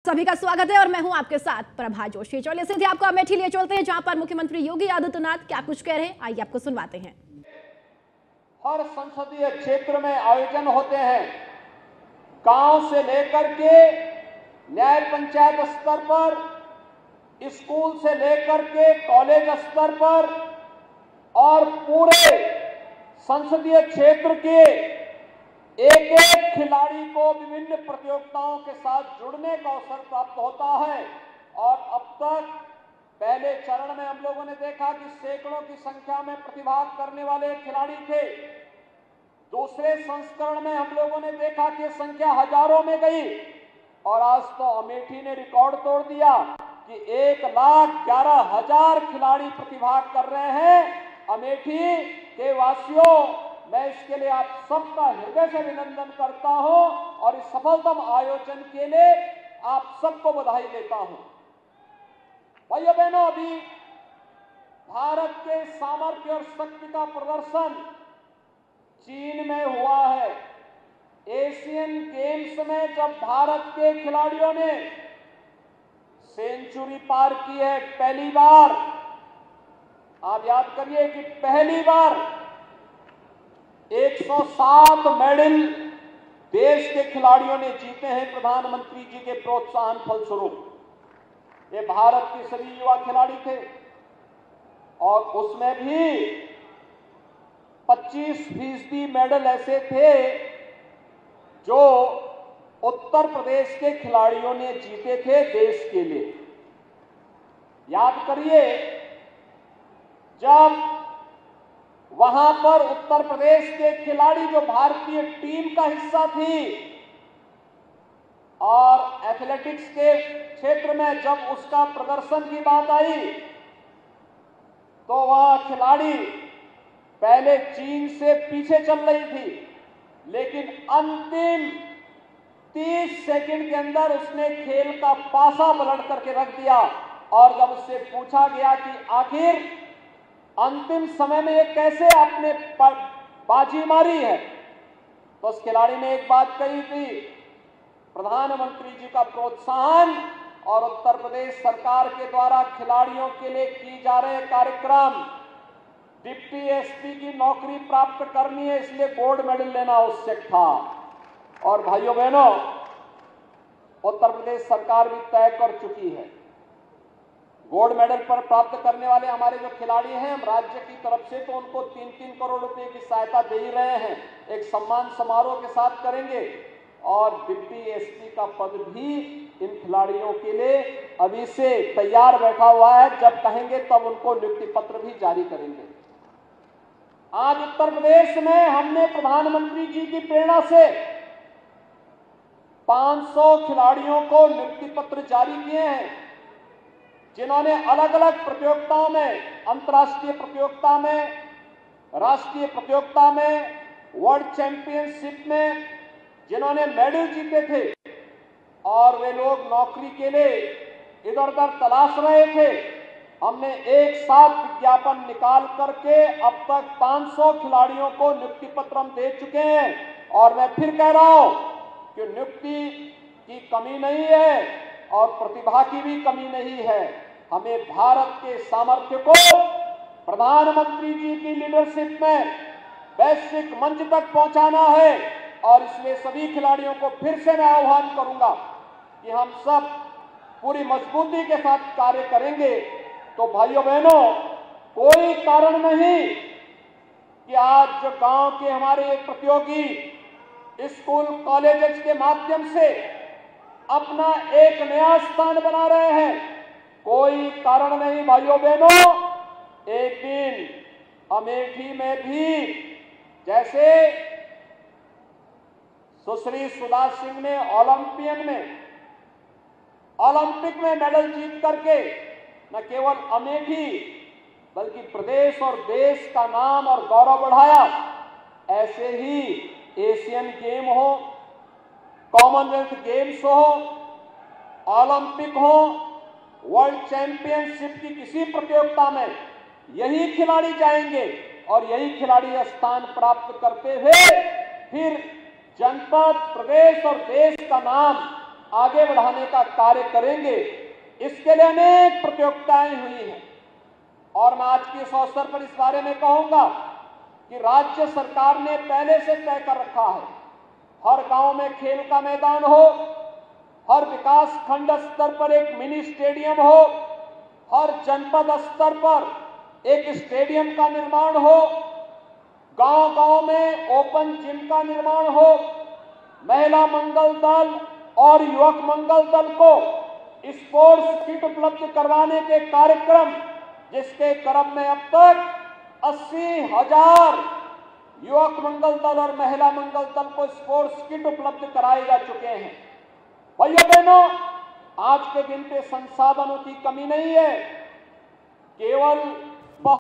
सभी का स्वागत है और मैं हूं आपके साथ प्रभा जोशी। चलिए सीधे आपको अमेठी लिए चलते हैं, जहां पर मुख्यमंत्री योगी आदित्यनाथ क्या कुछ कह रहे हैं, आइए आपको सुनवाते हैं। हर संसदीय क्षेत्र में आयोजन होते हैं, गांव से लेकर के न्याय पंचायत स्तर पर, स्कूल से लेकर के कॉलेज स्तर पर और पूरे संसदीय क्षेत्र के एक एक खिलाड़ी को विभिन्न प्रतियोगिताओं के साथ जुड़ने का अवसर प्राप्त होता है। और अब तक पहले चरण में हम लोगों ने देखा कि सैकड़ों की संख्या में प्रतिभाग करने वाले खिलाड़ी थे। दूसरे संस्करण में हम लोगों ने देखा कि संख्या हजारों में गई और आज तो अमेठी ने रिकॉर्ड तोड़ दिया कि 1,11,000 खिलाड़ी प्रतिभाग कर रहे हैं। अमेठी के वासियों, मैं इसके लिए आप सबका हृदय से अभिनंदन करता हूं और इस सफलतम आयोजन के लिए आप सबको बधाई देता हूं। भाइयों बहनों, अभी भारत के सामर्थ्य और शक्ति का प्रदर्शन चीन में हुआ है। एशियन गेम्स में जब भारत के खिलाड़ियों ने सेंचुरी पार की है, पहली बार, आप याद करिए कि पहली बार 107 मेडल देश के खिलाड़ियों ने जीते हैं प्रधानमंत्री जी के प्रोत्साहन फलस्वरूप। ये भारत के सभी युवा खिलाड़ी थे और उसमें भी 25% मेडल ऐसे थे जो उत्तर प्रदेश के खिलाड़ियों ने जीते थे देश के लिए। याद करिए, जब वहां पर उत्तर प्रदेश के खिलाड़ी जो भारतीय टीम का हिस्सा थी और एथलेटिक्स के क्षेत्र में जब उसका प्रदर्शन की बात आई तो वह खिलाड़ी पहले चीन से पीछे चल रही थी, लेकिन अंतिम 30 सेकंड के अंदर उसने खेल का पासा पलट करके रख दिया। और जब उससे पूछा गया कि आखिर अंतिम समय में ये कैसे आपने बाजी मारी है, तो उस खिलाड़ी ने एक बात कही थी, प्रधानमंत्री जी का प्रोत्साहन और उत्तर प्रदेश सरकार के द्वारा खिलाड़ियों के लिए की जा रहे कार्यक्रम, डिप्टी एसपी की नौकरी प्राप्त करनी है, इसलिए गोल्ड मेडल लेना आवश्यक था। और भाइयों बहनों, उत्तर प्रदेश सरकार भी तय कर चुकी है। गोल्ड मेडल पर प्राप्त करने वाले हमारे जो खिलाड़ी हैं, हम राज्य की तरफ से तो उनको 3-3 करोड़ रुपए की सहायता दे ही रहे हैं। एक सम्मान समारोह के साथ करेंगे और डिप्टी एसपी का पद भी इन खिलाड़ियों के लिए अभी से तैयार बैठा हुआ है। जब कहेंगे तब उनको नियुक्ति पत्र भी जारी करेंगे। आज उत्तर प्रदेश में हमने प्रधानमंत्री जी की प्रेरणा से 500 खिलाड़ियों को नियुक्ति पत्र जारी किए हैं, जिन्होंने अलग अलग प्रतियोगिताओं में, अंतर्राष्ट्रीय प्रतियोगिता में, राष्ट्रीय प्रतियोगिता में, वर्ल्ड चैंपियनशिप में जिन्होंने मेडल जीते थे और वे लोग नौकरी के लिए इधर उधर तलाश रहे थे। हमने एक साथ विज्ञापन निकाल करके अब तक 500 खिलाड़ियों को नियुक्ति पत्र हम दे चुके हैं। और मैं फिर कह रहा हूं कि नियुक्ति की कमी नहीं है और प्रतिभा की भी कमी नहीं है। हमें भारत के सामर्थ्य को प्रधानमंत्री जी की लीडरशिप में वैश्विक मंच तक पहुंचाना है और इसलिए सभी खिलाड़ियों को फिर से मैं आह्वान करूंगा कि हम सब पूरी मजबूती के साथ कार्य करेंगे। तो भाइयों बहनों, कोई कारण नहीं कि आज जो गांव के हमारे प्रतियोगी स्कूल कॉलेजेस के माध्यम से अपना एक नया स्थान बना रहे हैं, कोई कारण नहीं भाइयों बहनों। एक दिन अमेठी में भी जैसे सुश्री सुधा सिंह ने ओलंपिक में मेडल जीत करके न केवल अमेठी बल्कि प्रदेश और देश का नाम और गौरव बढ़ाया, ऐसे ही एशियन गेम हो, कॉमनवेल्थ गेम्स हो, ओलंपिक हो, वर्ल्ड चैंपियनशिप की किसी प्रतियोगिता में यही खिलाड़ी जाएंगे और यही खिलाड़ी स्थान प्राप्त करते हुए फिर जनपद, प्रदेश और देश का नाम आगे बढ़ाने का कार्य करेंगे। इसके लिए अनेक प्रतियोगिताएं हुई हैं और मैं आज के इस अवसर पर इस बारे में कहूंगा कि राज्य सरकार ने पहले से तय कर रखा है, हर गांव में खेल का मैदान हो, हर विकास खंड स्तर पर एक मिनी स्टेडियम हो, हर जनपद स्तर पर एक स्टेडियम का निर्माण हो, गांव-गांव में ओपन जिम का निर्माण हो, महिला मंगल दल और युवक मंगल दल को स्पोर्ट्स किट उपलब्ध करवाने के कार्यक्रम, जिसके क्रम में अब तक 80,000 युवक मंगल दल और महिला मंगल दल को स्पोर्ट्स किट उपलब्ध कराए जा चुके हैं। भाइयों बहनों, आज के दिन पे संसाधनों की कमी नहीं है, केवल